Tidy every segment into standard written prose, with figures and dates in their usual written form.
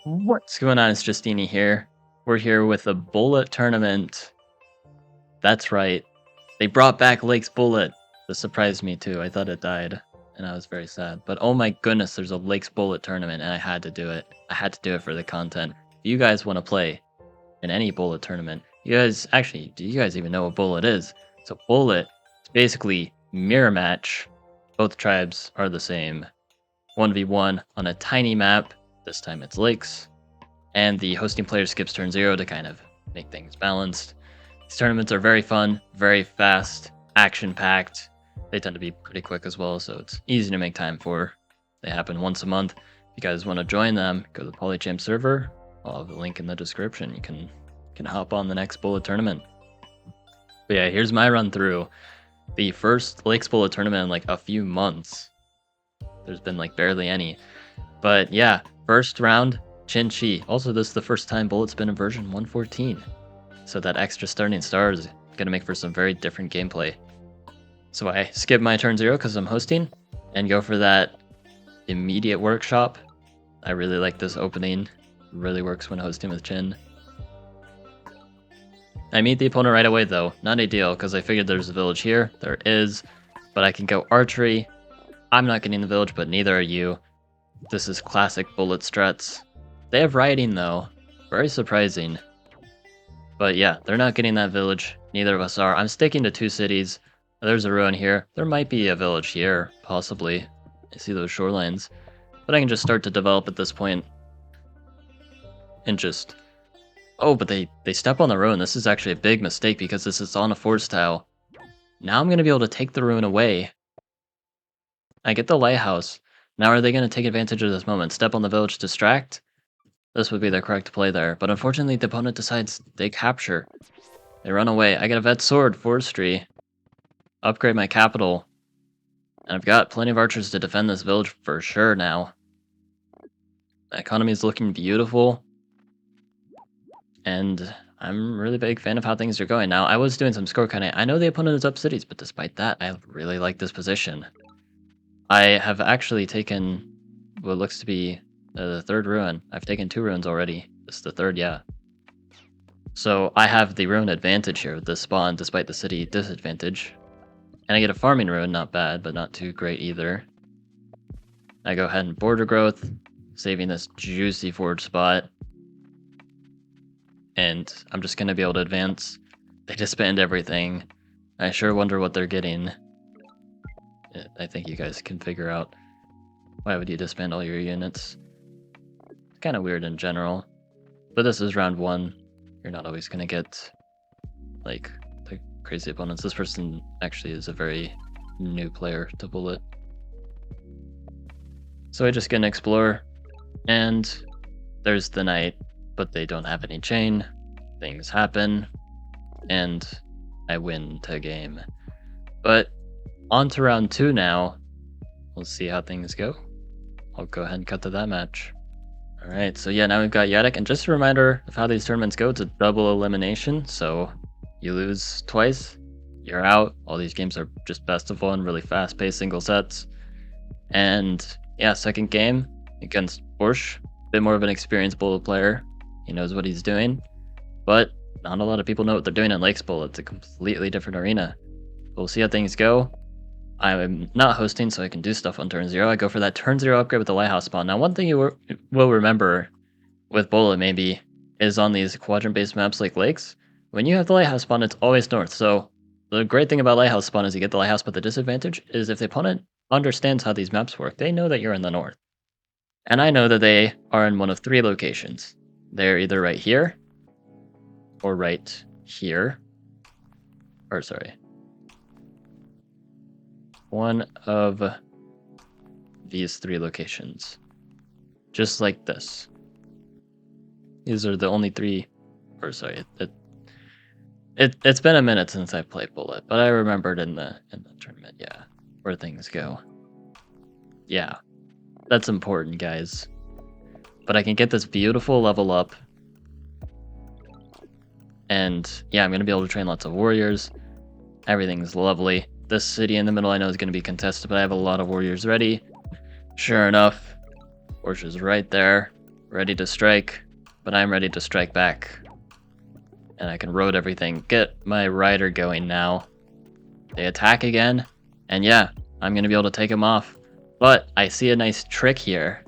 What's going on? It's Justeeni here. We're here with a bullet tournament. That's right. They brought back Lake's bullet. This surprised me too. I thought it died, and I was very sad. But oh my goodness, there's a Lake's bullet tournament, and I had to do it. I had to do it for the content. If you guys want to play in any bullet tournament, you guys actually, do you guys even know what bullet is? So bullet is basically mirror match. Both tribes are the same. 1v1 on a tiny map. This time it's Lakes. And the hosting player skips turn 0 to kind of make things balanced. These tournaments are very fun, very fast, action-packed. They tend to be pretty quick as well, so it's easy to make time for. They happen once a month. If you guys want to join them, go to the Polychampion server. I'll have the link in the description. You can hop on the next bullet tournament. But yeah, here's my run through. The first Lakes bullet tournament in like a few months. There's been like barely any. But yeah, first round, Chin-Chi. Also, this is the first time Bullet's been in version 114. So that extra starting star is going to make for some very different gameplay. So I skip my turn 0 because I'm hosting and go for that immediate workshop. I really like this opening. Really works when hosting with Chin. I meet the opponent right away though. Not ideal because I figured there's a village here. There is. But I can go archery. I'm not getting the village, but neither are you. This is classic Bullet struts. They have riding though. Very surprising. But yeah, they're not getting that village. Neither of us are. I'm sticking to 2 cities. There's a ruin here. There might be a village here, possibly. I see those shorelines. But I can just start to develop at this point. And just... Oh, but they step on the ruin. This is actually a big mistake because this is on a force tile. Now I'm going to be able to take the ruin away. I get the lighthouse. Now are they going to take advantage of this moment? Step on the village, distract? This would be the correct play there. But unfortunately, the opponent decides they capture. They run away. I get a vet sword, forestry. Upgrade my capital. And I've got plenty of archers to defend this village for sure now. My economy is looking beautiful. And I'm a really big fan of how things are going. Now, I was doing some scorecarding. I know the opponent is up cities, but despite that, I really like this position. I have actually taken what looks to be the 3rd ruin. I've taken 2 ruins already. This is the 3rd, yeah. So I have the ruin advantage here with this spawn, despite the city disadvantage. And I get a farming ruin, not bad, but not too great either. I go ahead and border growth, saving this juicy forge spot. And I'm just going to be able to advance. They disband everything. I sure wonder what they're getting. I think you guys can figure out why would you disband all your units. It's kind of weird in general. But this is round 1. You're not always going to get like the crazy opponents. This person actually is a very new player to Bullet. So I just get an Explorer. And there's the Knight. But they don't have any chain. Things happen. And I win the game. But on to round 2 now. We'll see how things go. I'll go ahead and cut to that match. Alright, so yeah, now we've got Yadek. And just a reminder of how these tournaments go. It's a double elimination. So you lose twice, you're out. All these games are just best of 1, really fast-paced single sets. And yeah, second game against Borsch. Bit more of an experienced Bullet player. He knows what he's doing. But not a lot of people know what they're doing in Lakes Bullet. It's a completely different arena. We'll see how things go. I'm not hosting, so I can do stuff on turn 0. I go for that turn 0 upgrade with the lighthouse spawn. Now, one thing you will remember with Bullet, maybe, is on these quadrant-based maps like Lakes, when you have the lighthouse spawn, it's always north. So the great thing about lighthouse spawn is you get the lighthouse, but the disadvantage is if the opponent understands how these maps work, they know that you're in the north. And I know that they are in one of 3 locations. They're either right here, or right here, or sorry, one of these 3 locations, just like this. These are the only 3, or sorry, it's been a minute since I played Bullet, but I remembered in the tournament, yeah, where things go. Yeah, that's important, guys. But I can get this beautiful level up. And yeah, I'm going to be able to train lots of warriors. Everything's lovely. This city in the middle I know is going to be contested, but I have a lot of warriors ready. Sure enough, Borsch is right there. ready to strike, but I'm ready to strike back. And I can road everything. Get my rider going now. They attack again, and yeah, I'm gonna be able to take him off. But I see a nice trick here.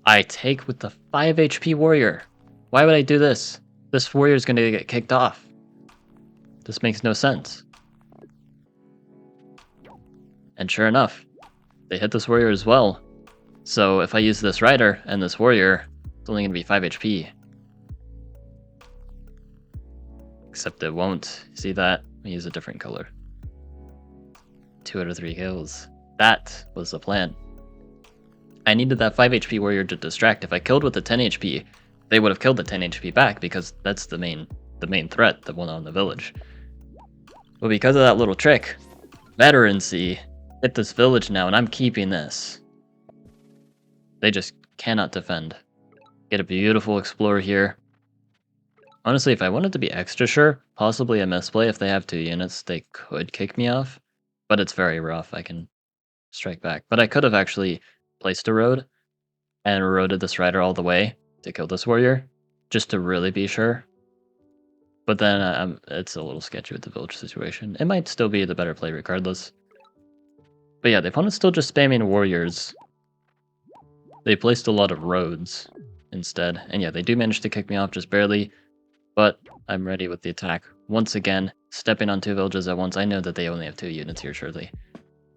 I take with the 5 HP warrior. Why would I do this? This warrior is gonna get kicked off. This makes no sense. And sure enough, they hit this warrior as well. So if I use this rider and this warrior, it's only gonna be 5 HP. Except it won't. See that? Let me use a different color. 2 out of 3 kills. That was the plan. I needed that 5 HP warrior to distract. If I killed with the 10 HP, they would have killed the 10 HP back because that's the main threat, the one on the village. But because of that little trick, veterancy hit this village now, and I'm keeping this. They just cannot defend. Get a beautiful explorer here. Honestly, if I wanted to be extra sure, possibly a misplay. If they have 2 units, they could kick me off. But it's very rough. I can strike back. But I could have actually placed a road and roaded this rider all the way to kill this warrior, just to really be sure. But then it's a little sketchy with the village situation. It might still be the better play regardless. But yeah, the opponent's still just spamming warriors. They placed a lot of roads instead. And yeah, they do manage to kick me off just barely. But I'm ready with the attack. Once again, stepping on 2 villages at once. I know that they only have 2 units here, surely.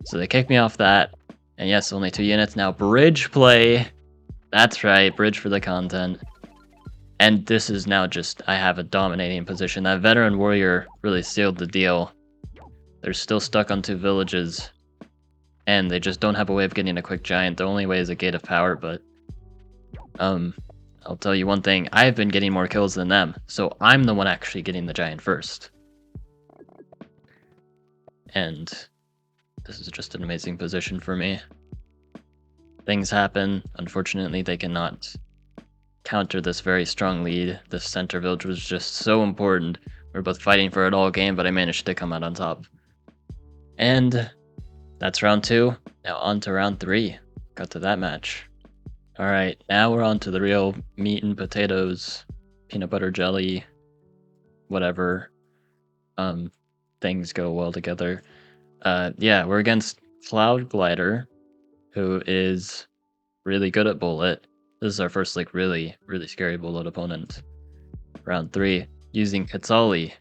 So they kick me off that. And yes, only 2 units. Now, bridge play. That's right, bridge for the content. And this is now just, I have a dominating position. That veteran warrior really sealed the deal. They're still stuck on 2 villages. And they just don't have a way of getting a quick giant. The only way is a gate of power, but... I'll tell you one thing, I've been getting more kills than them, so I'm the one actually getting the giant first. And this is just an amazing position for me. Things happen. Unfortunately, they cannot counter this very strong lead. This center village was just so important. We're both fighting for it all game, but I managed to come out on top. And that's round 2. Now on to round 3. Got to that match. Alright, now we're on to the real meat and potatoes, peanut butter jelly, whatever things go well together. Yeah, we're against Cloud Glider, who is really good at bullet. This is our first like really scary bullet opponent. Round 3, using Katsali.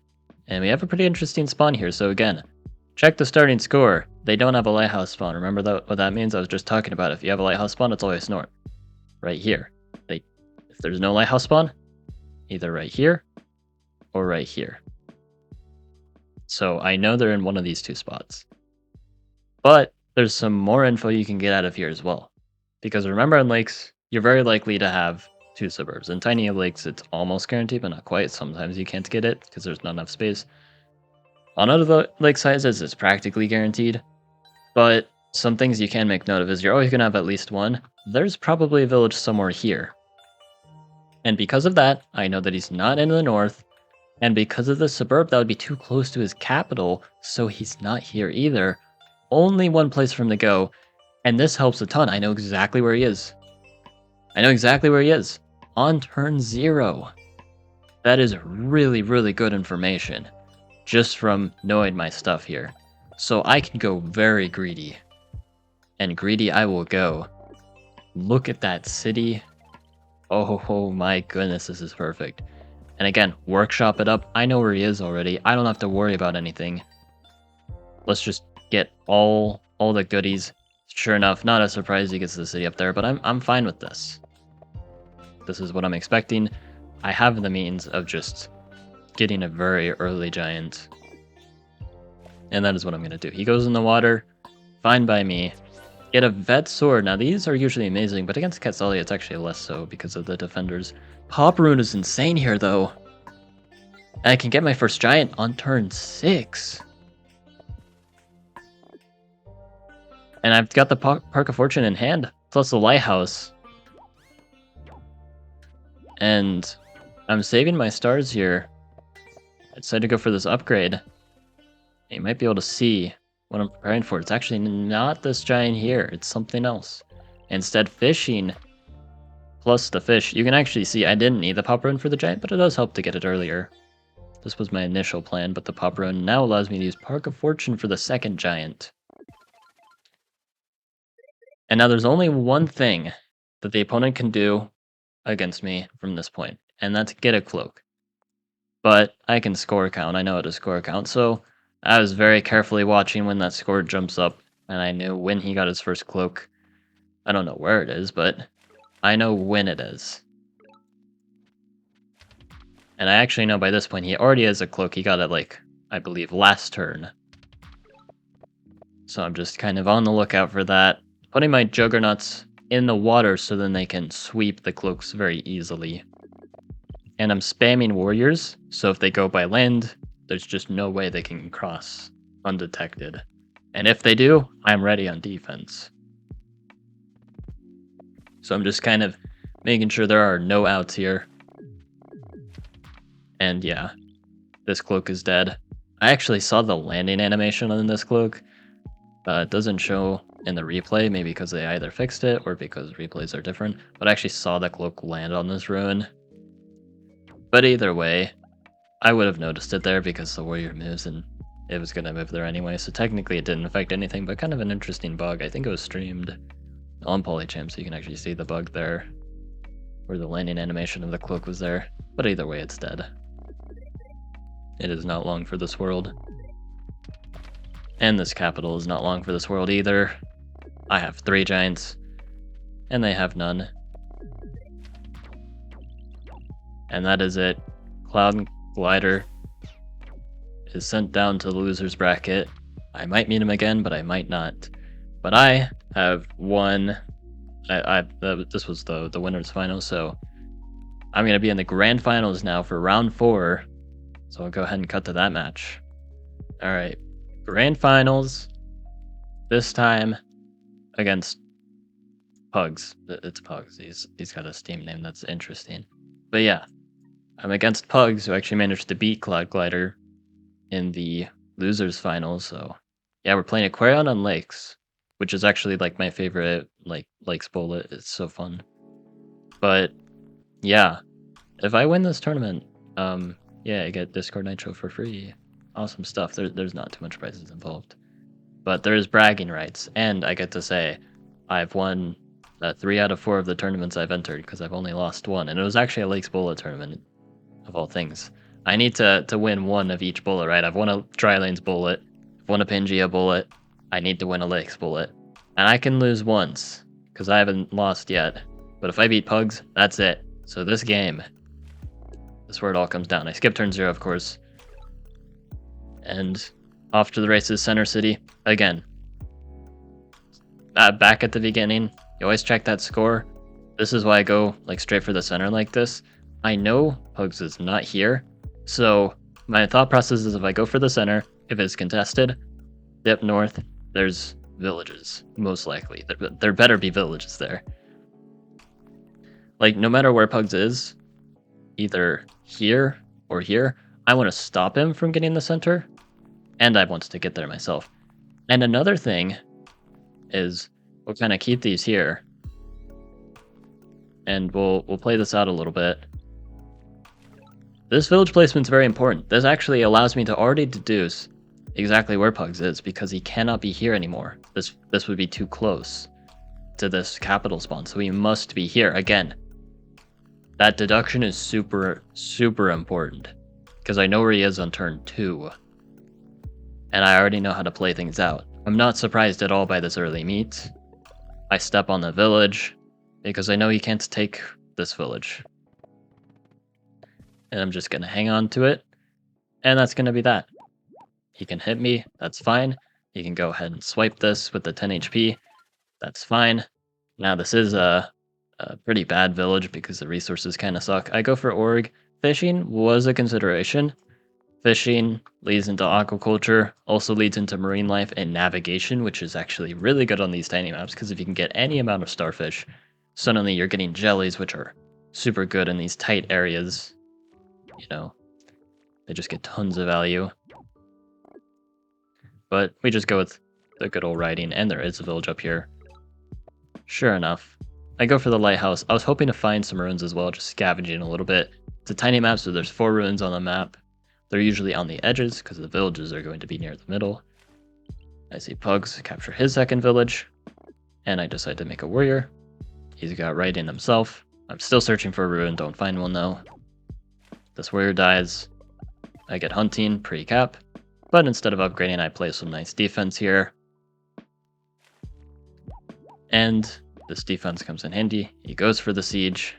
And we have a pretty interesting spawn here, so again, check the starting score. They don't have a lighthouse spawn. Remember what that means? I was just talking about. If you have a lighthouse spawn, it's always north. Right here. If there's no lighthouse spawn, either right here or right here. So I know they're in one of these 2 spots. But there's some more info you can get out of here as well. Because remember in lakes, you're very likely to have 2 suburbs. In tiny lakes, it's almost guaranteed, but not quite. Sometimes you can't get it because there's not enough space. On other lake sizes, it's practically guaranteed. But some things you can make note of is you're always going to have at least 1. There's probably a village somewhere here. And because of that, I know that he's not in the north. And because of the suburb, that would be too close to his capital, so he's not here either. Only 1 place for him to go. And this helps a ton. I know exactly where he is. I know exactly where he is. On turn 0. That is really good information. Just from knowing my stuff here. So I can go very greedy. And greedy I will go. Look at that city. Oh my goodness, this is perfect. And again, workshop it up. I know where he is already. I don't have to worry about anything. Let's just get all the goodies. Sure enough, not a surprise he gets the city up there, but I'm fine with this. This is what I'm expecting. I have the means of just getting a very early giant. And that is what I'm going to do. He goes in the water. Fine by me. Get a vet sword. Now these are usually amazing, but against Katsali it's actually less so because of the defenders. Pop Rune is insane here though. And I can get my first giant on turn 6. And I've got the Park of Fortune in hand, plus the lighthouse. And I'm saving my stars here. I decided to go for this upgrade. You might be able to see what I'm preparing for. It's actually not this giant here. It's something else. Instead, fishing plus the fish. You can actually see I didn't need the pop rune for the giant, but it does help to get it earlier. This was my initial plan, but the pop rune now allows me to use Park of Fortune for the second giant. And now there's only one thing that the opponent can do against me from this point, and that's get a cloak. But I can score count. I know how to score count, so I was very carefully watching when that score jumps up, and I knew when he got his first cloak. I don't know where it is, but I know when it is. And I actually know by this point he already has a cloak. He got it, like, I believe, last turn. So I'm just kind of on the lookout for that. Putting my juggernauts in the water so then they can sweep the cloaks very easily. And I'm spamming warriors, so if they go by land, there's just no way they can cross undetected. And if they do, I'm ready on defense. So I'm just kind of making sure there are no outs here. And yeah, this cloak is dead. I actually saw the landing animation on this cloak. It doesn't show in the replay, maybe because they either fixed it or because replays are different. But I actually saw the cloak land on this ruin. But either way, I would have noticed it there because the warrior moves and it was going to move there anyway. So technically it didn't affect anything, but kind of an interesting bug. I think it was streamed on Polychampion, so you can actually see the bug there where the landing animation of the cloak was there. But either way, it's dead. It is not long for this world. And this capital is not long for this world either. I have 3 giants, and they have none. And that is it. Cloud Glider is sent down to the loser's bracket. I might meet him again, but I might not. But I have won. This was the winner's final, so I'm going to be in the grand finals now for round 4. So I'll go ahead and cut to that match. All right, grand finals. This time against Pugs. It's Pugs. He's got a Steam name that's interesting. But yeah, I'm against Pugs, who actually managed to beat Cloud Glider in the losers final. So yeah, we're playing Aquarion on Lakes, which is actually like my favorite Lakes bullet. It's so fun. But yeah, if I win this tournament, yeah, I get Discord Nitro for free. Awesome stuff. There's not too much prizes involved, but there is bragging rights, and I get to say I've won 3 out of 4 of the tournaments I've entered because I've only lost 1, and it was actually a Lakes bullet tournament of all things. I need to win 1 of each bullet, right? I've won a Tri-Lanes bullet, I've won a Pangea bullet. I need to win a Lakes bullet, and I can lose once because I haven't lost yet. But if I beat Pugs, that's it. So this game, this is where it all comes down. I skipped turn 0, of course. And off to the races, Center City. Again, back at the beginning, you always check that score. This is why I go like straight for the center like this. I know Pugs is not here. So my thought process is if I go for the center, if it's contested, dip north, there's villages, most likely. There better be villages there. Like, no matter where Pugs is, either here or here, I want to stop him from getting the center, and I want to get there myself. And another thing is we'll kind of keep these here, and we'll play this out a little bit. This village placement's very important. This actually allows me to already deduce exactly where Pugs is because he cannot be here anymore. This would be too close to this capital spawn, so he must be here again. That deduction is super, super important because I know where he is on turn 2. And I already know how to play things out. I'm not surprised at all by this early meet. I step on the village because I know he can't take this village. And I'm just going to hang on to it. And that's going to be that. He can hit me. That's fine. He can go ahead and swipe this with the 10 HP. That's fine. Now this is a pretty bad village because the resources kind of suck. I go for org. Fishing was a consideration. Fishing leads into aquaculture, also leads into marine life and navigation, which is actually really good on these tiny maps because if you can get any amount of starfish, suddenly you're getting jellies, which are super good in these tight areas. You know, they just get tons of value. But we just go with the good old riding, and there is a village up here. Sure enough, I go for the lighthouse. I was hoping to find some ruins as well, just scavenging a little bit. It's a tiny map, so there's 4 ruins on the map. They're usually on the edges, because the villages are going to be near the middle. I see Pugs capture his second village, and I decide to make a warrior. He's got writing himself. I'm still searching for a ruin, don't find one though. This warrior dies. I get hunting, pre-cap, but instead of upgrading, I play some nice defense here. And this defense comes in handy. He goes for the siege,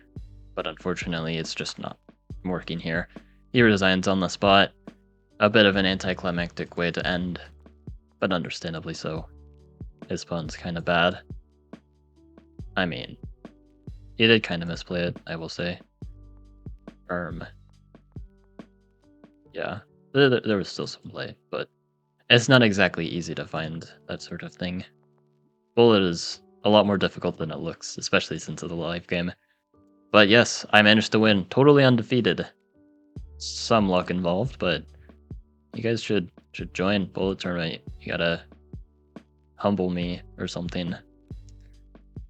but unfortunately it's just not working here. He resigns on the spot. A bit of an anticlimactic way to end, but understandably so. His spawn's kind of bad. I mean, he did kind of misplay it, I will say. Yeah, there was still some play, but it's not exactly easy to find that sort of thing. Bullet is a lot more difficult than it looks, especially since it's a live game. But yes, I managed to win, totally undefeated. Some luck involved, but you guys should join Bullet Tournament. You gotta humble me or something.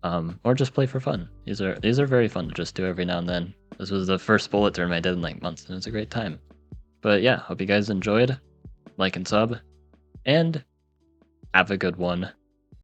Or just play for fun. These are very fun to just do every now and then. This was the first Bullet Tournament I did in like months, and it's a great time. But yeah, hope you guys enjoyed. Like and sub, and have a good one.